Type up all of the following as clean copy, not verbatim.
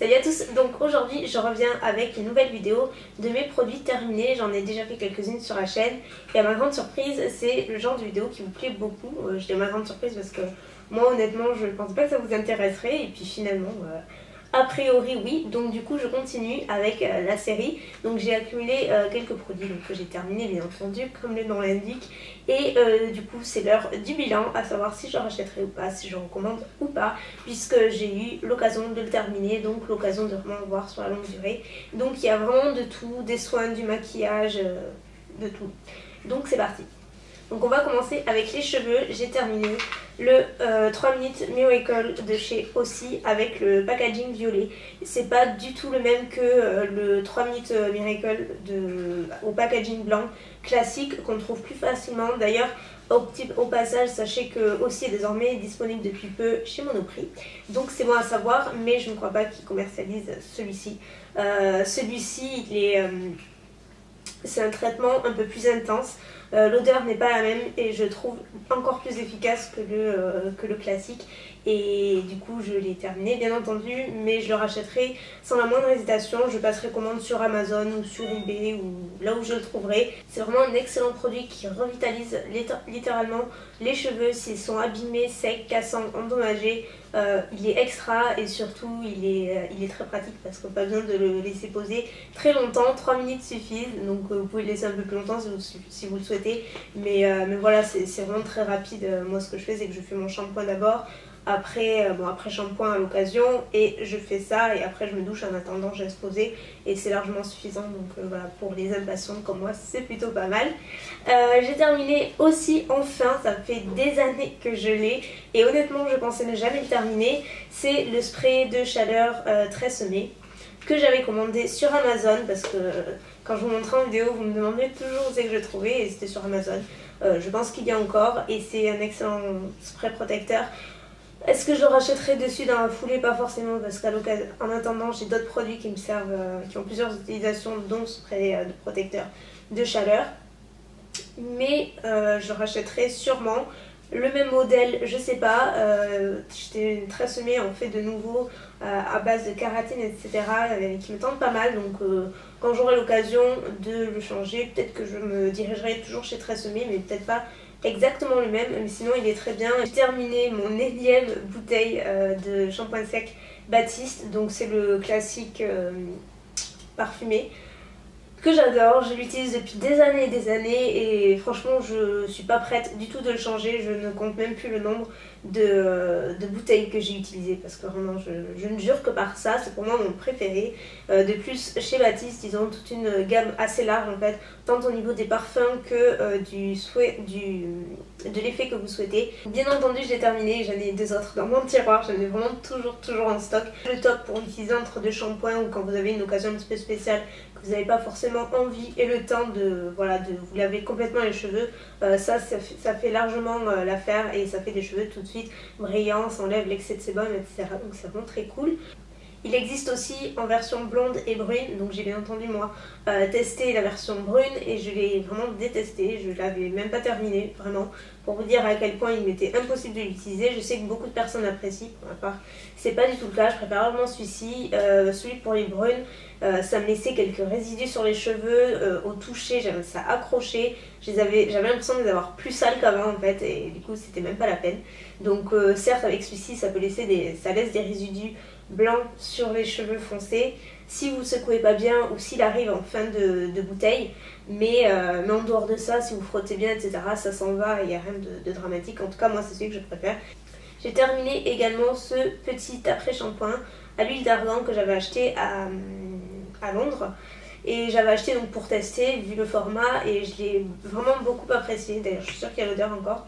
Salut à tous, donc aujourd'hui je reviens avec une nouvelle vidéo de mes produits terminés. J'en ai déjà fait quelques-unes sur la chaîne et à ma grande surprise c'est le genre de vidéo qui vous plaît beaucoup. Je dis ma grande surprise parce que moi honnêtement je ne pensais pas que ça vous intéresserait et puis finalement a priori oui. Donc du coup je continue avec la série. Donc j'ai accumulé quelques produits donc, que j'ai terminés bien entendu comme le nom l'indique. Et du coup c'est l'heure du bilan, à savoir si je rachèterai ou pas, si je recommande ou pas, puisque j'ai eu l'occasion de le terminer, donc l'occasion de vraiment le voir sur la longue durée. Donc il y a vraiment de tout, des soins, du maquillage, de tout. Donc c'est parti. Donc on va commencer avec les cheveux. J'ai terminé le 3 minutes Miracle de chez Aussie avec le packaging violet. C'est pas du tout le même que le 3 minutes Miracle au packaging blanc classique qu'on trouve plus facilement. D'ailleurs au passage, sachez que Aussie est désormais disponible depuis peu chez Monoprix. Donc c'est bon à savoir, mais je ne crois pas qu'ils commercialisent celui-ci. Celui-ci c'est un traitement un peu plus intense. L'odeur n'est pas la même et je trouve encore plus efficace que le classique. Et du coup je l'ai terminé bien entendu, mais je le rachèterai sans la moindre hésitation. Je passerai commande sur Amazon ou sur eBay ou là où je le trouverai. C'est vraiment un excellent produit qui revitalise littéralement les cheveux s'ils sont abîmés, secs, cassants, endommagés. Il est extra et surtout il est très pratique parce qu'on n'a pas besoin de le laisser poser très longtemps. 3 minutes suffisent, donc vous pouvez le laisser un peu plus longtemps si vous le souhaitez. Mais voilà, c'est vraiment très rapide. Moi ce que je fais c'est que je fais mon shampoing d'abord. Après shampoing à l'occasion et je fais ça et après je me douche en attendant, je laisse poser et c'est largement suffisant. Donc voilà, pour les impatients comme moi c'est plutôt pas mal. J'ai terminé aussi enfin, ça fait des années que je l'ai et honnêtement je pensais ne jamais le terminer. C'est le spray de chaleur très semé que j'avais commandé sur Amazon parce que quand je vous montre en vidéo vous me demandez toujours où c'est que je le trouvais et c'était sur Amazon. Je pense qu'il y a encore et c'est un excellent spray protecteur. Est-ce que je le rachèterai dessus dans la foulée? Pas forcément parce qu'en attendant j'ai d'autres produits qui me servent, qui ont plusieurs utilisations dont spray de protecteur de chaleur. Mais je rachèterai sûrement le même modèle, je sais pas. J'étais très semée en fait de nouveau à base de kératine etc. Qui me tentent pas mal. Donc quand j'aurai l'occasion de le changer, peut-être que je me dirigerai toujours chez Tresemmé, mais peut-être pas exactement le même, mais sinon il est très bien. J'ai terminé mon énième bouteille de shampoing sec Baptiste, donc c'est le classique parfumé que j'adore. Je l'utilise depuis des années et franchement je suis pas prête du tout de le changer. Je ne compte même plus le nombre de bouteilles que j'ai utilisées parce que vraiment je ne jure que par ça. C'est pour moi mon préféré. De plus chez Baptiste ils ont toute une gamme assez large en fait, tant au niveau des parfums que de l'effet que vous souhaitez. Bien entendu je l'ai terminé, j'en ai deux autres dans mon tiroir, j'en ai vraiment toujours en stock. Le top pour l'utiliser entre deux shampoings ou quand vous avez une occasion un petit peu spéciale, que vous n'avez pas forcément envie et le temps de vous laver complètement les cheveux. Ça fait largement l'affaire et ça fait des cheveux tout de suite brillants, ça enlève l'excès de sébum etc. Donc c'est vraiment très cool. Il existe aussi en version blonde et brune, donc j'ai bien entendu moi testé la version brune et je l'ai vraiment détesté, je l'avais même pas terminé vraiment, pour vous dire à quel point il m'était impossible de l'utiliser. Je sais que beaucoup de personnes apprécient, pour ma part c'est pas du tout le cas, je préfère vraiment celui-ci. Celui pour les brunes, ça me laissait quelques résidus sur les cheveux, au toucher ça accrochait, j'avais l'impression de les avoir plus sales qu'avant en fait et du coup c'était même pas la peine. Donc certes avec celui-ci ça laisse des résidus blanc sur les cheveux foncés si vous secouez pas bien ou s'il arrive en fin de bouteille, mais en dehors de ça si vous frottez bien etc ça s'en va et il n'y a rien de dramatique. En tout cas moi c'est celui que je préfère. J'ai terminé également ce petit après shampoing à l'huile d'argan que j'avais acheté à Londres et j'avais acheté donc pour tester vu le format et je l'ai vraiment beaucoup apprécié. D'ailleurs je suis sûre qu'il y a l'odeur encore,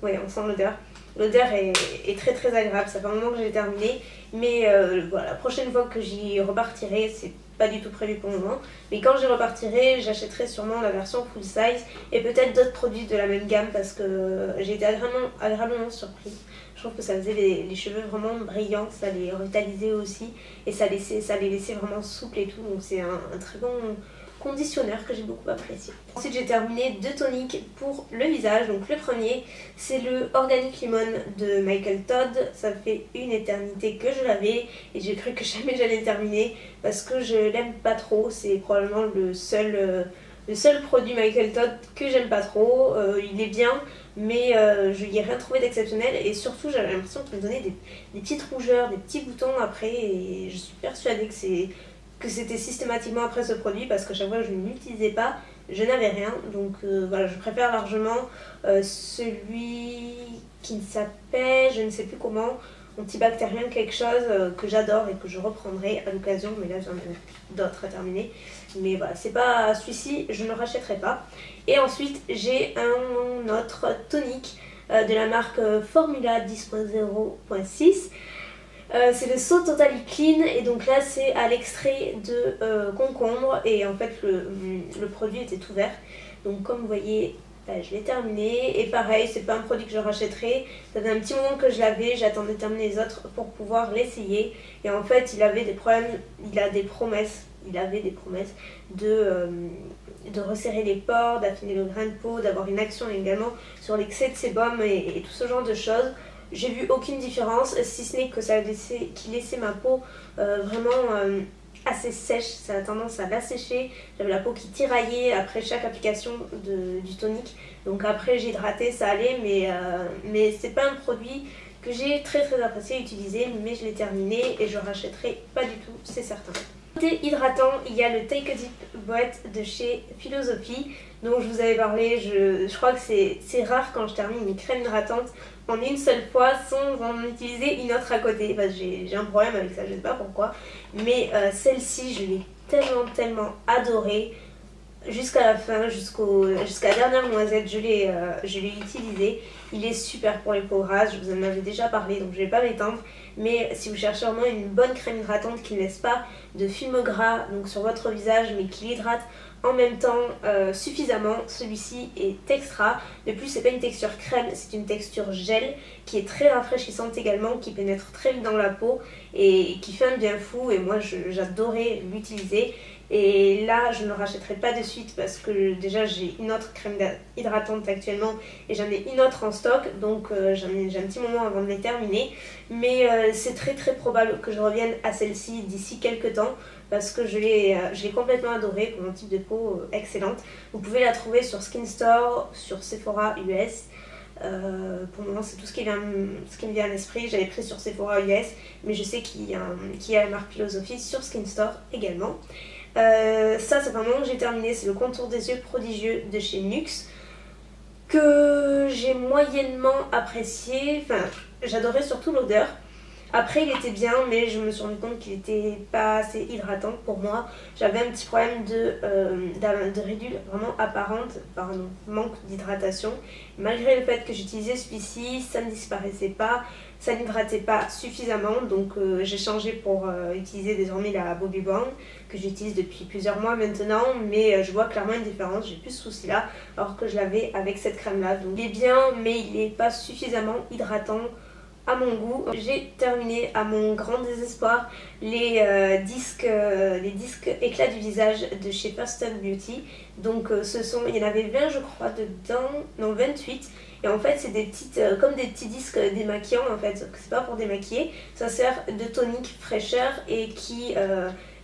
ouais on sent l'odeur. L'odeur est très agréable, ça fait un moment que j'ai terminé, mais voilà, la prochaine fois que j'y repartirai, c'est pas du tout prévu pour le moment, mais quand j'y repartirai, j'achèterai sûrement la version full size et peut-être d'autres produits de la même gamme parce que j'ai été agréablement surprise. Je trouve que ça faisait les cheveux vraiment brillants, ça les revitalisait aussi et ça les laissait vraiment souples et tout, donc c'est un très bon conditionneur que j'ai beaucoup apprécié. Ensuite j'ai terminé 2 toniques pour le visage. Donc le premier c'est le Organic Lemon de Michael Todd. Ça fait une éternité que je l'avais et j'ai cru que jamais j'allais le terminer parce que je l'aime pas trop. C'est probablement le seul produit Michael Todd que j'aime pas trop. Il est bien mais je n'y ai rien trouvé d'exceptionnel et surtout j'avais l'impression qu'il me donnait des petites rougeurs, des petits boutons après et je suis persuadée que c'était systématiquement après ce produit parce que chaque fois que je ne l'utilisais pas, je n'avais rien. Donc voilà, je préfère largement celui qui s'appelle, je ne sais plus comment, antibactérien quelque chose que j'adore et que je reprendrai à l'occasion, mais là j'en ai d'autres à terminer. Mais voilà, c'est pas celui-ci, je ne le rachèterai pas. Et ensuite j'ai un autre tonique de la marque Formula 10.0.6. C'est le So Totally Clean et donc là c'est à l'extrait de concombre et en fait le produit était tout vert. Donc comme vous voyez, là, je l'ai terminé et pareil, c'est pas un produit que je rachèterai. Ça fait un petit moment que je l'avais, j'attendais de terminer les autres pour pouvoir l'essayer. Et en fait il avait des problèmes, il avait des promesses de resserrer les pores, d'affiner le grain de peau, d'avoir une action également sur l'excès de sébum et tout ce genre de choses. J'ai vu aucune différence, si ce n'est que qu'il laissait ma peau vraiment assez sèche, ça a tendance à l'assécher. J'avais la peau qui tiraillait après chaque application du tonique. Donc après j'ai hydraté, ça allait, mais c'est pas un produit que j'ai très apprécié utiliser, mais je l'ai terminé et je rachèterai pas du tout, c'est certain. Côté hydratant, il y a le Take a Dip boîte de chez Philosophy dont je vous avais parlé. Je crois que c'est rare quand je termine une crème hydratante en une seule fois sans en utiliser une autre à côté. Parce que j'ai un problème avec ça, je ne sais pas pourquoi. Mais celle-ci, je l'ai tellement adorée. Jusqu'à la fin, jusqu'à la dernière noisette, je l'ai utilisé. Il est super pour les peaux grasses, je vous en avais déjà parlé donc je ne vais pas m'étendre. Mais si vous cherchez vraiment une bonne crème hydratante qui ne laisse pas de film gras donc sur votre visage mais qui l'hydrate en même temps suffisamment, celui-ci est extra. De plus c'est pas une texture crème, c'est une texture gel qui est très rafraîchissante également, qui pénètre très vite dans la peau et qui fait un bien fou et moi j'adorais l'utiliser. Et là je ne le rachèterai pas de suite parce que déjà j'ai une autre crème hydratante actuellement et j'en ai une autre en stock, donc j'ai un petit moment avant de les terminer. Mais c'est très probable que je revienne à celle-ci d'ici quelques temps parce que je l'ai complètement adorée pour mon type de peau excellente. Vous pouvez la trouver sur Skin Store, sur Sephora US. Pour le moment c'est tout ce qui me vient à l'esprit. J'avais pris sur Sephora US mais je sais qu'il y a la marque Philosophy sur Skin Store également. Ça c'est vraiment que j'ai terminé, c'est le contour des yeux prodigieux de chez NYX que j'ai moyennement apprécié. Enfin j'adorais surtout l'odeur. Après il était bien mais je me suis rendu compte qu'il était pas assez hydratant pour moi. J'avais un petit problème de ridules vraiment apparentes par un manque d'hydratation. Malgré le fait que j'utilisais celui-ci, ça ne disparaissait pas, ça n'hydratait pas suffisamment. Donc j'ai changé pour utiliser désormais la Bobbi Brown que j'utilise depuis plusieurs mois maintenant. Mais je vois clairement une différence, j'ai plus ce souci là alors que je l'avais avec cette crème là. Donc il est bien mais il n'est pas suffisamment hydratant à mon goût. J'ai terminé à mon grand désespoir les disques éclats du visage de chez First Step Beauty. Donc il y en avait 20 je crois dedans, non 28. Et en fait c'est des petites, comme des petits disques démaquillants en fait, c'est pas pour démaquiller. Ça sert de tonique fraîcheur et qui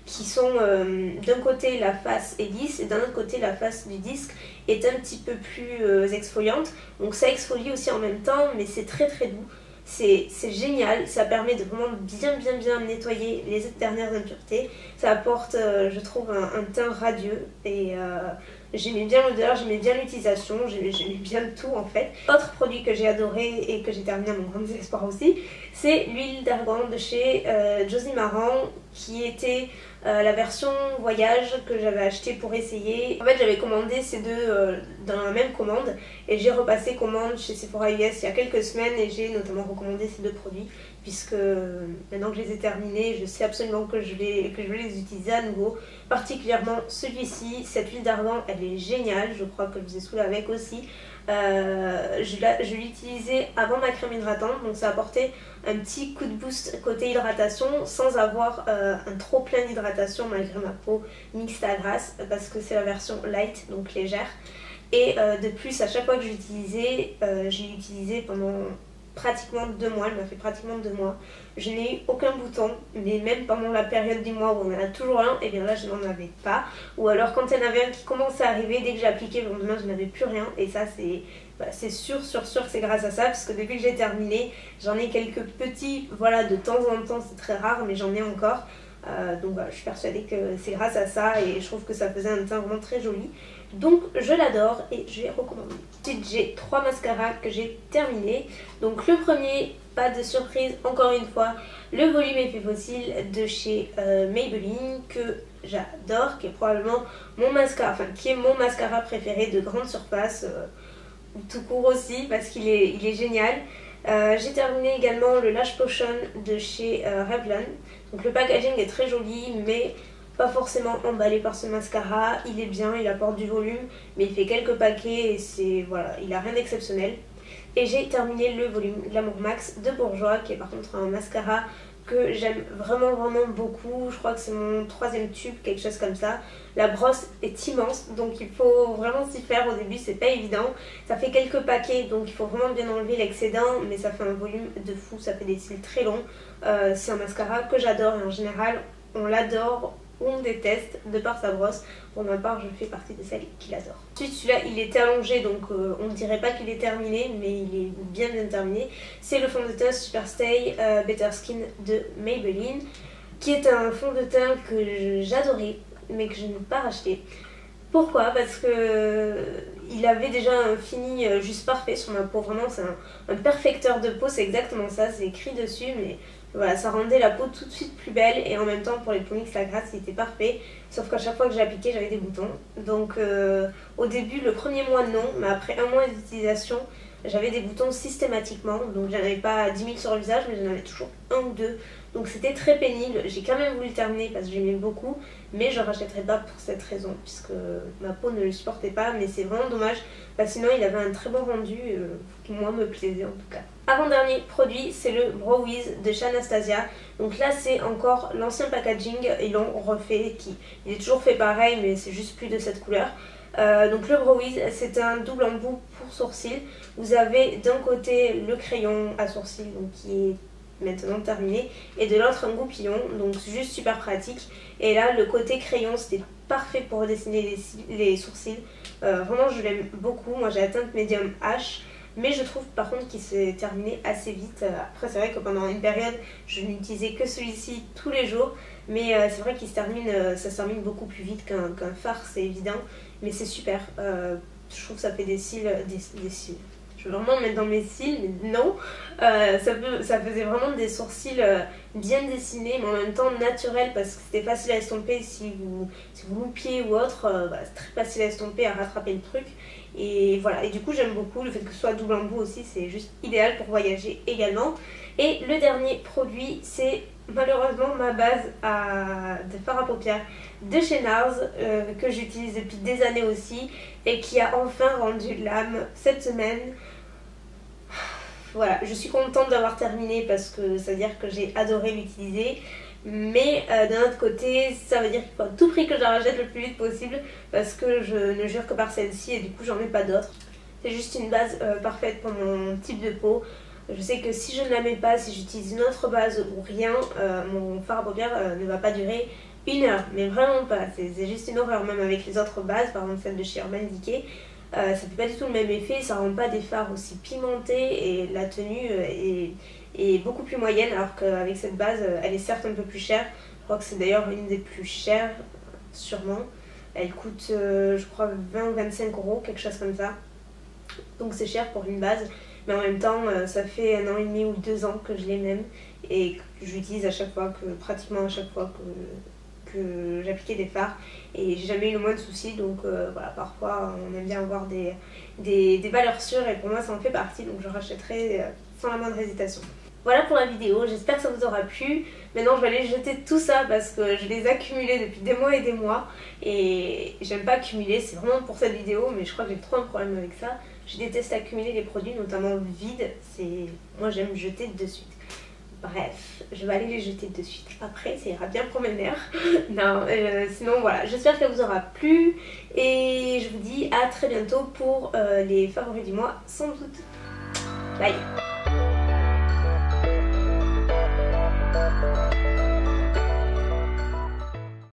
sont d'un côté la face est lisse et d'un autre côté la face du disque est un petit peu plus exfoliante. Donc ça exfolie aussi en même temps mais c'est très doux. C'est génial, ça permet de vraiment bien nettoyer les dernières impuretés. Ça apporte, je trouve, un teint radieux et j'aimais bien l'odeur, j'aimais bien l'utilisation, j'aimais bien tout en fait. Autre produit que j'ai adoré et que j'ai terminé à mon grand désespoir aussi, c'est l'huile d'argan de chez Josie Maran qui était la version voyage que j'avais acheté pour essayer. En fait j'avais commandé ces deux dans la même commande et j'ai repassé commande chez Sephora US il y a quelques semaines et j'ai notamment recommandé ces deux produits puisque maintenant que je les ai terminés, je sais absolument que je vais les utiliser à nouveau. Particulièrement celui-ci, cette huile d'argan, elle est géniale, je crois que je vous ai saoulé avec aussi. Je l'ai utilisé avant ma crème hydratante, donc ça a apporté un petit coup de boost côté hydratation sans avoir un trop plein d'hydratation malgré ma peau mixte à grasse, parce que c'est la version light, donc légère. Et de plus, à chaque fois que je l'ai utilisé pendant pratiquement 2 mois, elle m'a fait pratiquement 2 mois. Je n'ai eu aucun bouton, mais même pendant la période du mois où on en a toujours un, et bien là je n'en avais pas. Ou alors quand il y en avait un qui commençait à arriver, dès que j'appliquais, le lendemain je n'avais plus rien. Et ça c'est sûr que c'est grâce à ça, parce que depuis que j'ai terminé, j'en ai quelques petits, voilà, de temps en temps, c'est très rare, mais j'en ai encore. Donc voilà, je suis persuadée que c'est grâce à ça et je trouve que ça faisait un teint vraiment très joli. Donc je l'adore et je vais recommander. Ensuite j'ai 3 mascaras que j'ai terminés. Donc le premier, pas de surprise encore une fois, le volume effet fossile de chez Maybelline, que j'adore, qui est probablement mon mascara, enfin qui est mon mascara préféré de grande surface, ou tout court aussi, parce qu'il est génial. J'ai terminé également le Lash Potion de chez Revlon. Donc le packaging est très joli, mais pas forcément emballé par ce mascara. Il est bien, il apporte du volume, mais il fait quelques paquets et voilà, il a rien d'exceptionnel. Et j'ai terminé le volume Glamour Max de Bourjois, qui est par contre un mascara que j'aime vraiment beaucoup. Je crois que c'est mon 3e tube, quelque chose comme ça. La brosse est immense, donc il faut vraiment s'y faire au début, c'est pas évident. Ça fait quelques paquets, donc il faut vraiment bien enlever l'excédent, mais ça fait un volume de fou, ça fait des cils très longs. C'est un mascara que j'adore et en général on l'adore ou on déteste de par sa brosse. Pour ma part, je fais partie de celles qui l'adorent. Ensuite, celui-là, il était allongé, donc on ne dirait pas qu'il est terminé, mais il est bien terminé. C'est le fond de teint Superstay Better Skin de Maybelline, qui est un fond de teint que j'adorais, mais que je n'ai pas racheté. Pourquoi? Parce que il avait déjà un fini juste parfait sur ma peau. Vraiment, c'est un perfecteur de peau, c'est exactement ça, c'est écrit dessus, mais voilà, ça rendait la peau tout de suite plus belle et en même temps pour les peaux mixtes, la grasse, il était parfait. Sauf qu'à chaque fois que j'appliquais, j'avais des boutons. Donc au début, le premier mois non, mais après 1 mois d'utilisation, j'avais des boutons systématiquement. Donc j'en avais pas 10 000 sur le visage, mais j'en avais toujours 1 ou 2. Donc c'était très pénible. J'ai quand même voulu le terminer parce que j'aimais beaucoup, mais je ne rachèterai pas pour cette raison, puisque ma peau ne le supportait pas. Mais c'est vraiment dommage, parce que sinon il avait un très bon rendu qui moi me plaisait en tout cas. Avant-dernier produit, c'est le Brow Wiz de chez Anastasia. Donc là c'est encore l'ancien packaging, ils l'ont refait, il est toujours fait pareil, mais c'est juste plus de cette couleur. Donc le Brow Wiz, c'est un double embout pour sourcils. Vous avez d'un côté le crayon à sourcils, donc qui est maintenant terminé, et de l'autre un goupillon, donc juste super pratique. Et là le côté crayon, c'était parfait pour dessiner les sourcils. Vraiment je l'aime beaucoup. Moi j'ai atteint médium H, mais je trouve par contre qu'il s'est terminé assez vite. Après c'est vrai que pendant une période je n'utilisais que celui-ci tous les jours, mais c'est vrai qu'il se termine, ça se termine beaucoup plus vite qu'un fard, c'est évident, mais c'est super. Je trouve que ça fait des cils, des cils. Je veux vraiment mettre dans mes cils, mais non. Ça faisait vraiment des sourcils bien dessinés, mais en même temps naturels, parce que c'était facile à estomper si vous loupiez ou autre. C'est très facile à estomper, à rattraper le truc. Et voilà, et du coup j'aime beaucoup le fait que ce soit double embout aussi, c'est juste idéal pour voyager également. Et le dernier produit, c'est malheureusement ma base de fard à paupières de chez NARS, que j'utilise depuis des années aussi, et qui a enfin rendu l'âme cette semaine. Voilà, je suis contente d'avoir terminé parce que ça veut dire que j'ai adoré l'utiliser. Mais d'un autre côté, ça veut dire qu'il faut à tout prix que je la rachète le plus vite possible, parce que je ne jure que par celle-ci et du coup j'en ai pas d'autres. C'est juste une base parfaite pour mon type de peau. Je sais que si je ne la mets pas, si j'utilise une autre base ou rien, mon fard à paupières ne va pas durer 1 heure, mais vraiment pas. C'est juste une horreur, même avec les autres bases, par exemple celle de chez Urban Decay. Ça fait pas du tout le même effet, ça rend pas des fards aussi pimentés et la tenue est beaucoup plus moyenne, alors qu'avec cette base elle est certes un peu plus chère. Je crois que c'est d'ailleurs une des plus chères sûrement. Elle coûte je crois 20 ou 25 €, quelque chose comme ça. Donc c'est cher pour une base, mais en même temps ça fait 1 an et demi ou 2 ans que je l'ai même, et que j'utilise à chaque fois, pratiquement à chaque fois que j'appliquais des fards, et j'ai jamais eu le moins de soucis. Donc voilà, parfois on aime bien avoir des valeurs sûres, et pour moi ça en fait partie, donc je rachèterai sans la moindre hésitation. Voilà pour la vidéo, j'espère que ça vous aura plu. Maintenant je vais aller jeter tout ça parce que je les ai accumulés depuis des mois et des mois. Et j'aime pas accumuler, c'est vraiment pour cette vidéo, mais je crois que j'ai trop un problème avec ça. Je déteste accumuler les produits, notamment vides. Moi j'aime jeter de suite. Bref, je vais aller les jeter de suite. Après, ça ira bien pour mes nerfs. Non, sinon voilà, j'espère que ça vous aura plu. Et je vous dis à très bientôt pour les favoris du mois, sans doute. Bye.